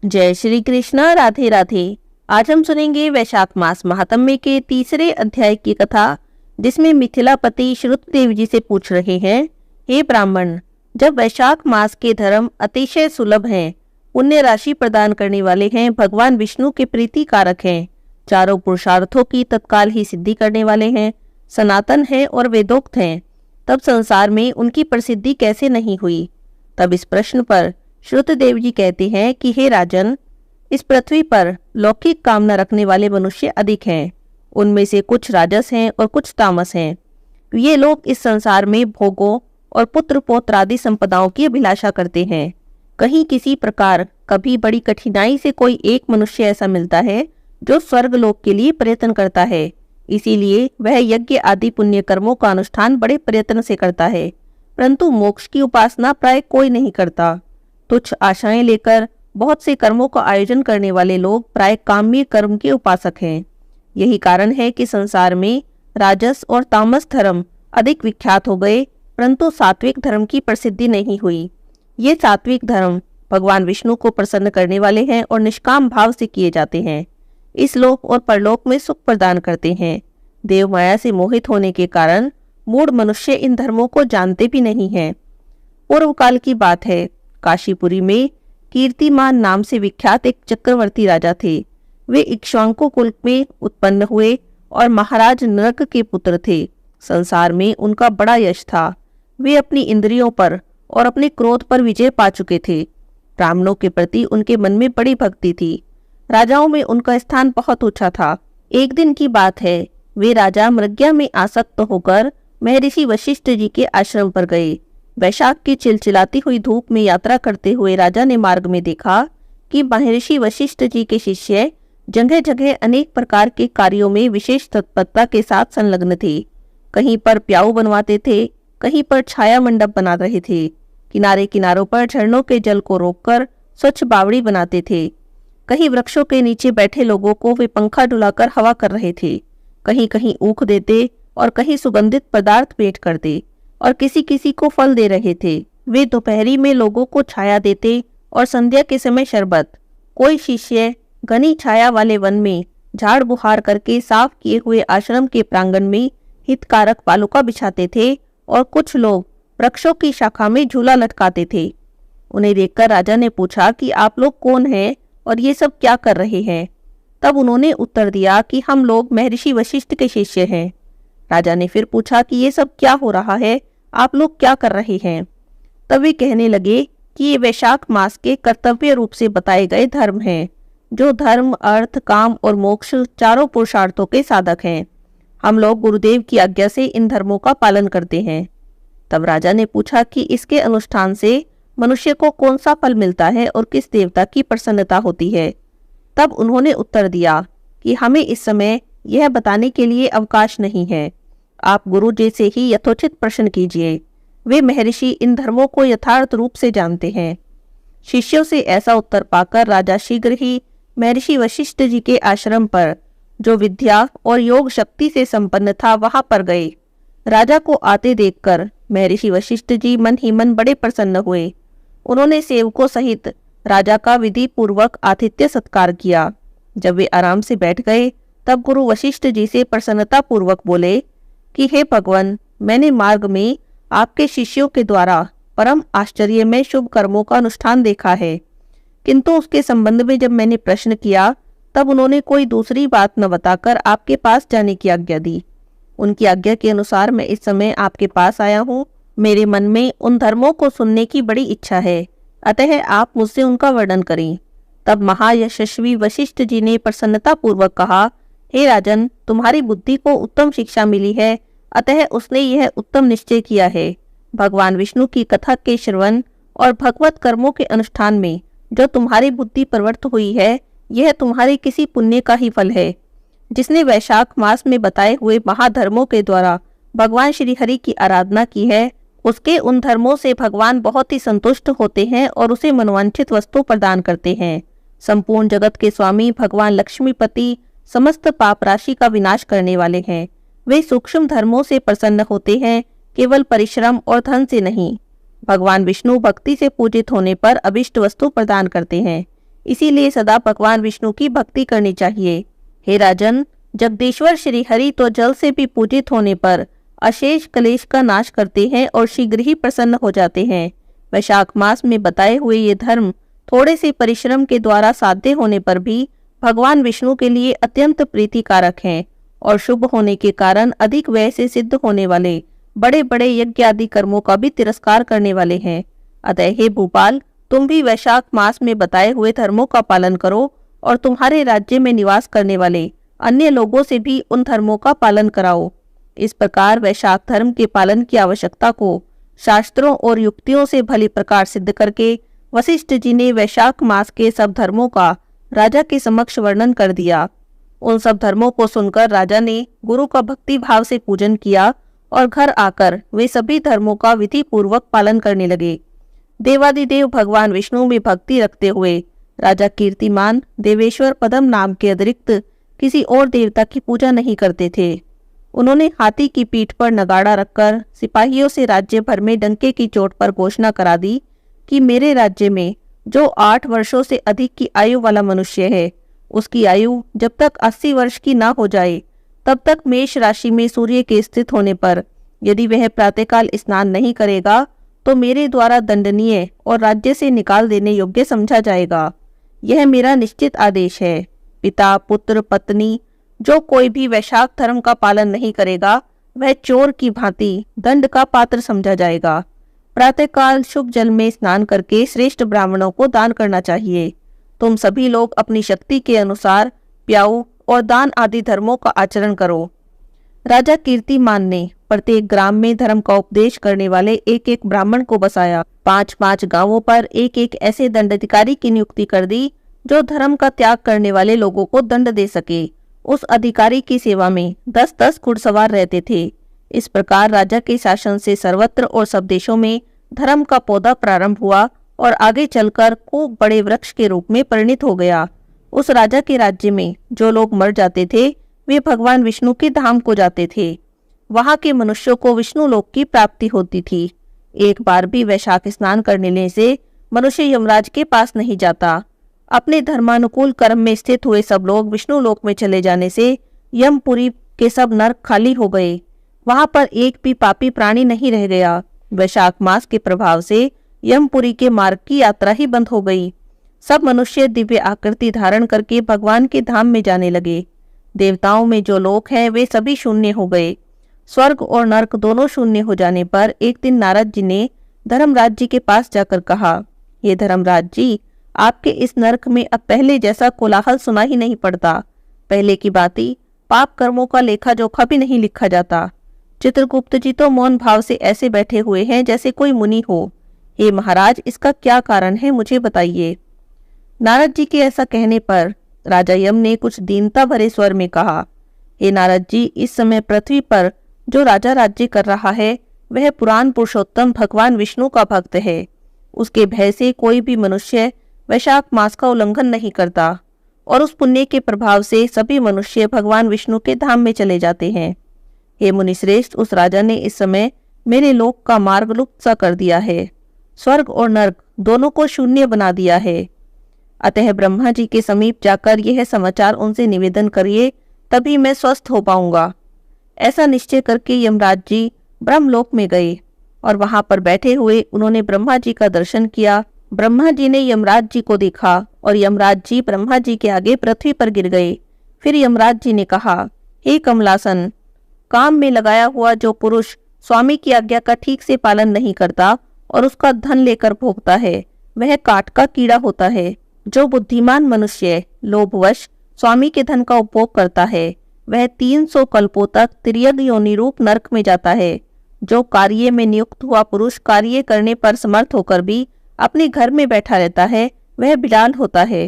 जय श्री कृष्ण। राधे राधे। आज हम सुनेंगे वैशाख मास महात्म्य के तीसरे अध्याय की कथा, जिसमें मिथिलापति श्रुतदेव जी से पूछ रहे हैं, हे ब्राह्मण, जब वैशाख मास के धर्म अतिशय सुलभ हैं, पुण्य राशि प्रदान करने वाले हैं, भगवान विष्णु के प्रीति कारक हैं, चारों पुरुषार्थों की तत्काल ही सिद्धि करने वाले हैं, सनातन हैं और वेदोक्त हैं, तब संसार में उनकी प्रसिद्धि कैसे नहीं हुई। तब इस प्रश्न पर श्रुतदेव जी कहते हैं कि हे राजन, इस पृथ्वी पर लौकिक कामना रखने वाले मनुष्य अधिक हैं। उनमें से कुछ राजस हैं और कुछ तामस हैं। ये लोग इस संसार में भोगों और पुत्र पौत्र आदि संपदाओं की अभिलाषा करते हैं। कहीं किसी प्रकार कभी बड़ी कठिनाई से कोई एक मनुष्य ऐसा मिलता है जो स्वर्ग लोक के लिए प्रयत्न करता है। इसीलिए वह यज्ञ आदि पुण्य कर्मों का अनुष्ठान बड़े प्रयत्न से करता है, परंतु मोक्ष की उपासना प्राय कोई नहीं करता। तुच्छ आशाएं लेकर बहुत से कर्मों का आयोजन करने वाले लोग प्राय काम्य कर्म के उपासक हैं। यही कारण है कि संसार में राजस और तामस धर्म अधिक विख्यात हो गए, परंतु सात्विक धर्म की प्रसिद्धि नहीं हुई। ये सात्विक धर्म भगवान विष्णु को प्रसन्न करने वाले हैं और निष्काम भाव से किए जाते हैं। इस लोक और परलोक में सुख प्रदान करते हैं। देव माया से मोहित होने के कारण मूढ़ मनुष्य इन धर्मों को जानते भी नहीं हैं। पूर्व काल की बात है, काशीपुरी में कीर्तिमान नाम से विख्यात एक चक्रवर्ती राजा थे। वे इक्ष्वाकु कुल में उत्पन्न हुए और महाराज नरक के पुत्र थे। संसार में उनका बड़ा यश था। वे अपनी इंद्रियों पर और अपने क्रोध पर विजय पा चुके थे। ब्राह्मणों के प्रति उनके मन में बड़ी भक्ति थी। राजाओं में उनका स्थान बहुत ऊंचा था। एक दिन की बात है, वे राजा मृग्या में आसक्त होकर महर्षि वशिष्ठ जी के आश्रम पर गए। वैशाख की चिलचिलाती हुई धूप में यात्रा करते हुए राजा ने मार्ग में देखा कि महर्षि वशिष्ठ जी के शिष्य जगह जगह अनेक प्रकार के कार्यों में विशेष तत्परता के साथ संलग्न थे। कहीं पर प्याऊ बनवाते थे, कहीं पर छाया मंडप बना रहे थे, किनारे किनारों पर झरनों के जल को रोककर स्वच्छ बावड़ी बनाते थे, कहीं वृक्षों के नीचे बैठे लोगों को वे पंखा डुलाकर हवा कर रहे थे, कहीं कहीं ऊख देते और कहीं सुगंधित पदार्थ भेंट करते और किसी किसी को फल दे रहे थे। वे दोपहरी में लोगों को छाया देते और संध्या के समय शरबत। कोई शिष्य घनी छाया वाले वन में झाड़ बुहार करके साफ किए हुए आश्रम के प्रांगण में हितकारक पालुका बिछाते थे और कुछ लोग वृक्षों की शाखा में झूला लटकाते थे। उन्हें देखकर राजा ने पूछा कि आप लोग कौन हैं और ये सब क्या कर रहे हैं। तब उन्होंने उत्तर दिया कि हम लोग महर्षि वशिष्ठ के शिष्य हैं। राजा ने फिर पूछा कि ये सब क्या हो रहा है, आप लोग क्या कर रहे हैं। तब वे कहने लगे कि ये वैशाख मास के कर्तव्य रूप से बताए गए धर्म हैं, जो धर्म, अर्थ, काम और मोक्ष चारों पुरुषार्थों के साधक हैं। हम लोग गुरुदेव की आज्ञा से इन धर्मों का पालन करते हैं। तब राजा ने पूछा कि इसके अनुष्ठान से मनुष्य को कौन सा फल मिलता है और किस देवता की प्रसन्नता होती है। तब उन्होंने उत्तर दिया कि हमें इस समय यह बताने के लिए अवकाश नहीं है। आप गुरु जी से ही यथोचित प्रश्न कीजिए। वे महर्षि इन धर्मों को यथार्थ रूप से जानते हैं। शिष्यों से ऐसा उत्तर पाकर राजा शीघ्र ही महर्षि वशिष्ठ जी के आश्रम पर, जो विद्या और योग शक्ति से संपन्न था, वहां पर गए। राजा को आते देखकर महर्षि वशिष्ठ जी मन ही मन बड़े प्रसन्न हुए। उन्होंने सेवकों सहित राजा का विधि पूर्वक आतिथ्य सत्कार किया। जब वे आराम से बैठ गए, तब गुरु वशिष्ठ जी से प्रसन्नता पूर्वक बोले कि हे भगवान, मैंने मार्ग में आपके शिष्यों के द्वारा परम आश्चर्य में शुभ कर्मों का अनुष्ठान देखा है, किंतु उसके संबंध में जब मैंने प्रश्न किया, तब उन्होंने कोई दूसरी बात न बताकर आपके पास जाने की आज्ञा दी। उनकी आज्ञा के अनुसार मैं इस समय आपके पास आया हूँ। मेरे मन में उन धर्मों को सुनने की बड़ी इच्छा है, अतः आप मुझसे उनका वर्णन करें। तब महायशस्वी वशिष्ठ जी ने प्रसन्नता पूर्वक कहा, हे राजन, तुम्हारी बुद्धि को उत्तम शिक्षा मिली है, अतः उसने यह उत्तम निश्चय किया है। भगवान विष्णु की कथा के श्रवण और भगवत कर्मों के अनुष्ठान में जो तुम्हारी बुद्धि प्रवृत्त हुई है, यह तुम्हारे किसी पुण्य का ही फल है। जिसने वैशाख मास में बताए हुए महाधर्मों के द्वारा भगवान श्री हरि की आराधना की है, उसके उन धर्मों से भगवान बहुत ही संतुष्ट होते हैं और उसे मनोवांछित वस्तु प्रदान करते हैं। संपूर्ण जगत के स्वामी भगवान लक्ष्मीपति समस्त पाप राशि का विनाश करने वाले हैं। वे सूक्ष्म धर्मों से प्रसन्न होते हैं, केवल परिश्रम और धन से नहीं। भगवान विष्णु भक्ति से पूजित होने पर अभिष्ट वस्तु प्रदान करते हैं। इसीलिए सदा भगवान विष्णु की भक्ति करनी चाहिए। हे राजन, जगदीश्वर श्री हरि तो जल से भी पूजित होने पर अशेष क्लेश का नाश करते हैं और शीघ्र ही प्रसन्न हो जाते हैं। वैशाख मास में बताए हुए ये धर्म थोड़े से परिश्रम के द्वारा साध्य होने पर भी भगवान विष्णु के लिए अत्यंत प्रीतिकारक हैं और शुभ होने के कारण अधिक व्यय से सिद्ध होने वाले बड़े बड़े यज्ञ आदि कर्मों का भी तिरस्कार करने वाले हैं। अतः हे भूपाल, तुम भी वैशाख मास में बताए हुए धर्मों का पालन करो और तुम्हारे राज्य में निवास करने वाले अन्य लोगों से भी उन धर्मों का पालन कराओ। इस प्रकार वैशाख धर्म के पालन की आवश्यकता को शास्त्रों और युक्तियों से भली प्रकार सिद्ध करके वशिष्ठ जी ने वैशाख मास के सब धर्मों का राजा के समक्ष वर्णन कर दिया। उन सब धर्मों को सुनकर राजा ने गुरु का भक्ति भाव से पूजन किया और घर आकर वे सभी धर्मों का विधि पूर्वक पालन करने लगे। देवादिदेव भगवान विष्णु में भक्ति रखते हुए राजा कीर्तिमान देवेश्वर पद्म नाम के अतिरिक्त किसी और देवता की पूजा नहीं करते थे। उन्होंने हाथी की पीठ पर नगाड़ा रखकर सिपाहियों से राज्य भर में डंके की चोट पर घोषणा करा दी कि मेरे राज्य में जो 8 वर्षों से अधिक की आयु वाला मनुष्य है, उसकी आयु जब तक 80 वर्ष की ना हो जाए तब तक मेष राशि में सूर्य के स्थित होने पर यदि वह प्रातःकाल स्नान नहीं करेगा तो मेरे द्वारा दंडनीय और राज्य से निकाल देने योग्य समझा जाएगा। यह मेरा निश्चित आदेश है। पिता, पुत्र, पत्नी जो कोई भी वैशाख धर्म का पालन नहीं करेगा वह चोर की भांति दंड का पात्र समझा जाएगा। प्रातःकाल शुभ जल में स्नान करके श्रेष्ठ ब्राह्मणों को दान करना चाहिए। तुम सभी लोग अपनी शक्ति के अनुसार प्याऊ और दान आदि धर्मों का आचरण करो। राजा कीर्तिमान ने प्रत्येक ग्राम में धर्म का उपदेश करने वाले एक एक ब्राह्मण को बसाया। 5-5 गांवों पर एक एक ऐसे दंडाधिकारी की नियुक्ति कर दी जो धर्म का त्याग करने वाले लोगों को दंड दे सके। उस अधिकारी की सेवा में 10-10 घुड़सवार रहते थे। इस प्रकार राजा के शासन से सर्वत्र और सब देशों में धर्म का पौधा प्रारंभ हुआ और आगे चलकर खूब बड़े वृक्ष के रूप में परिणित हो गया। उस राजा के राज्य में जो लोग मर जाते थे वे भगवान विष्णु के धाम को जाते थे। वहां के मनुष्यों को विष्णु लोक की प्राप्ति होती थी। एक बार भी वैशाख स्नान करने से मनुष्य यमराज के पास नहीं जाता। अपने धर्मानुकूल कर्म में स्थित हुए सब लोग विष्णु लोक में चले जाने से यमपुरी के सब नरक खाली हो गए। वहां पर एक भी पापी प्राणी नहीं रह गया। वैशाख मास के प्रभाव से यमपुरी के मार्ग की यात्रा ही बंद हो गई। सब मनुष्य दिव्य आकृति धारण करके भगवान के धाम में जाने लगे। देवताओं में जो लोक हैं वे सभी शून्य हो गए। स्वर्ग और नरक दोनों शून्य हो जाने पर एक दिन नारद जी ने धर्मराज जी के पास जाकर कहा, ये धर्मराज जी, आपके इस नरक में अब पहले जैसा कोलाहल सुना ही नहीं पड़ता। पहले की बाती पाप कर्मों का लेखा जोखा भी नहीं लिखा जाता। चित्रगुप्त जी तो मौन भाव से ऐसे बैठे हुए हैं जैसे कोई मुनि हो। हे महाराज, इसका क्या कारण है, मुझे बताइए। नारद जी के ऐसा कहने पर राजा यम ने कुछ दीनता भरे स्वर में कहा, हे नारद जी, इस समय पृथ्वी पर जो राजा राज्य कर रहा है वह पुराण पुरुषोत्तम भगवान विष्णु का भक्त है। उसके भय से कोई भी मनुष्य वैशाख मास का उल्लंघन नहीं करता और उस पुण्य के प्रभाव से सभी मनुष्य भगवान विष्णु के धाम में चले जाते हैं। हे मुनिश्रेष्ठ, उस राजा ने इस समय मेरे लोक का मार्ग लुप्त सा कर दिया है। स्वर्ग और नरक दोनों को शून्य बना दिया है। अतः ब्रह्मा जी के समीप जाकर यह समाचार उनसे निवेदन करिए, तभी मैं स्वस्थ हो पाऊंगा। ऐसा निश्चय करके यमराज जी ब्रह्मलोक में गए और वहां पर बैठे हुए उन्होंने ब्रह्मा जी का दर्शन किया। ब्रह्मा जी ने यमराज जी को देखा और यमराज जी ब्रह्मा जी के आगे पृथ्वी पर गिर गए। फिर यमराज जी ने कहा, हे कमलासन, काम में लगाया हुआ जो पुरुष स्वामी की आज्ञा का ठीक से पालन नहीं करता और उसका धन लेकर भोगता है वह काट का कीड़ा होता है। जो बुद्धिमान मनुष्य लोभवश स्वामी के धन का उपभोग करता है वह 300 कल्पों तक तिर्यक योनि रूप नरक में जाता है। जो कार्य में नियुक्त हुआ पुरुष कार्य करने पर समर्थ होकर भी अपने घर में बैठा रहता है वह बिलाल होता है।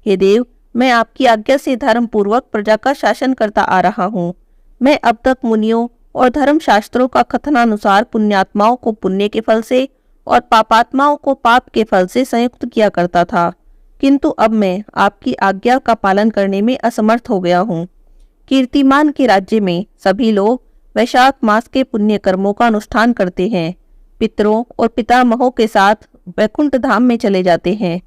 हे देव, मैं आपकी आज्ञा से धर्म पूर्वक प्रजा का शासन करता आ रहा हूँ। मैं अब तक मुनियों और धर्म शास्त्रों का कथनानुसार पुण्यात्माओं को पुण्य के फल से और पापात्माओं को पाप के फल से संयुक्त किया करता था, किंतु अब मैं आपकी आज्ञा का पालन करने में असमर्थ हो गया हूँ। कीर्तिमान के राज्य में सभी लोग वैशाख मास के पुण्य कर्मों का अनुष्ठान करते हैं। पितरों और पितामहों के साथ वैकुंठ धाम में चले जाते हैं।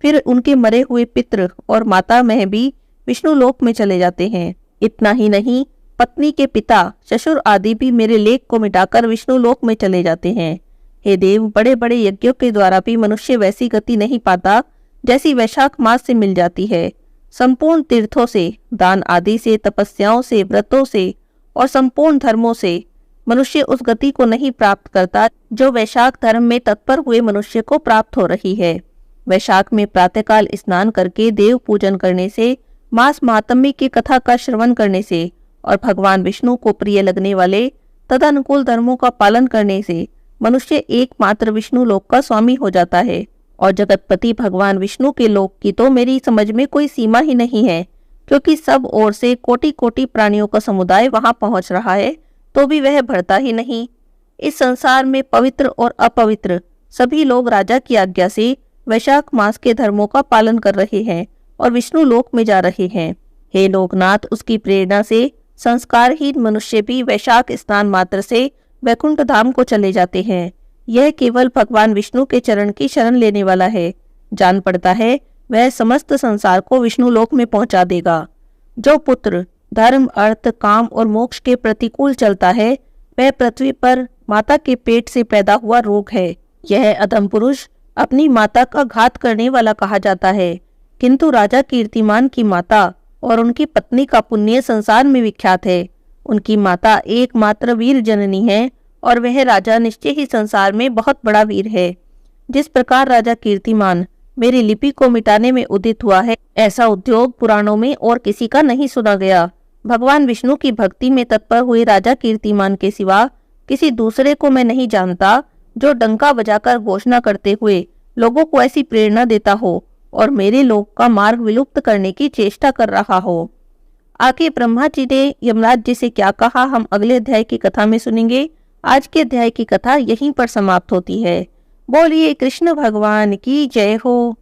फिर उनके मरे हुए पितृ और माता मह भी विष्णु लोक में चले जाते हैं। इतना ही नहीं, पत्नी के पिता, ससुर आदि भी मेरे लेख को मिटाकर विष्णु लोक में चले जाते हैं। हे देव, बड़े बड़े यज्ञों के द्वारा भी मनुष्य वैसी गति नहीं पाता जैसी वैशाख मास से मिल जाती है। संपूर्ण तीर्थों से, दान आदि से, तपस्याओं से, व्रतों से और संपूर्ण धर्मों से मनुष्य उस गति को नहीं प्राप्त करता जो वैशाख धर्म में तत्पर हुए मनुष्य को प्राप्त हो रही है। वैशाख में प्रातःकाल स्नान करके देव पूजन करने से, मास महात्म्य की कथा का श्रवण करने से और भगवान विष्णु को प्रिय लगने वाले तदनुकूल धर्मों का पालन करने से मनुष्य एकमात्र विष्णु लोक का स्वामी हो जाता है। और जगतपति भगवान विष्णु के लोक की तो मेरी समझ में कोई सीमा ही नहीं है, क्योंकि सब ओर से कोटि कोटि प्राणियों का समुदाय वहां पहुंच रहा है, तो भी वह भरता ही नहीं। इस संसार में पवित्र और अपवित्र सभी लोग राजा की आज्ञा से वैशाख मास के धर्मों का पालन कर रहे हैं और विष्णु लोक में जा रहे हैं। हे लोकनाथ, उसकी प्रेरणा से संस्कारहीन मनुष्य भी वैशाख स्नान मात्र से वैकुंठ धाम को चले जाते हैं। यह केवल भगवान विष्णु के चरण की शरण लेने वाला है। जान पड़ता है वह समस्त संसार को विष्णु लोक में पहुंचा देगा। जो पुत्र धर्म, अर्थ, काम और मोक्ष के प्रतिकूल चलता है, वह पृथ्वी पर माता के पेट से पैदा हुआ रोग है। यह अधम पुरुष अपनी माता का घात करने वाला कहा जाता है, किंतु राजा कीर्तिमान की माता और उनकी पत्नी का पुण्य संसार में विख्यात है। उनकी माता एकमात्र वीर जननी है और वह राजा निश्चय ही संसार में बहुत बड़ा वीर है। जिस प्रकार राजा कीर्तिमान मेरी लिपि को मिटाने में उदित हुआ है, ऐसा उद्योग पुराणों में और किसी का नहीं सुना गया। भगवान विष्णु की भक्ति में तत्पर हुए राजा कीर्तिमान के सिवा किसी दूसरे को मैं नहीं जानता जो डंका बजाकर घोषणा करते हुए लोगों को ऐसी प्रेरणा देता हो और मेरे लोक का मार्ग विलुप्त करने की चेष्टा कर रहा हो। आगे ब्रह्मा जी ने यमराज जी से क्या कहा, हम अगले अध्याय की कथा में सुनेंगे। आज के अध्याय की कथा यहीं पर समाप्त होती है। बोलिए कृष्ण भगवान की जय हो।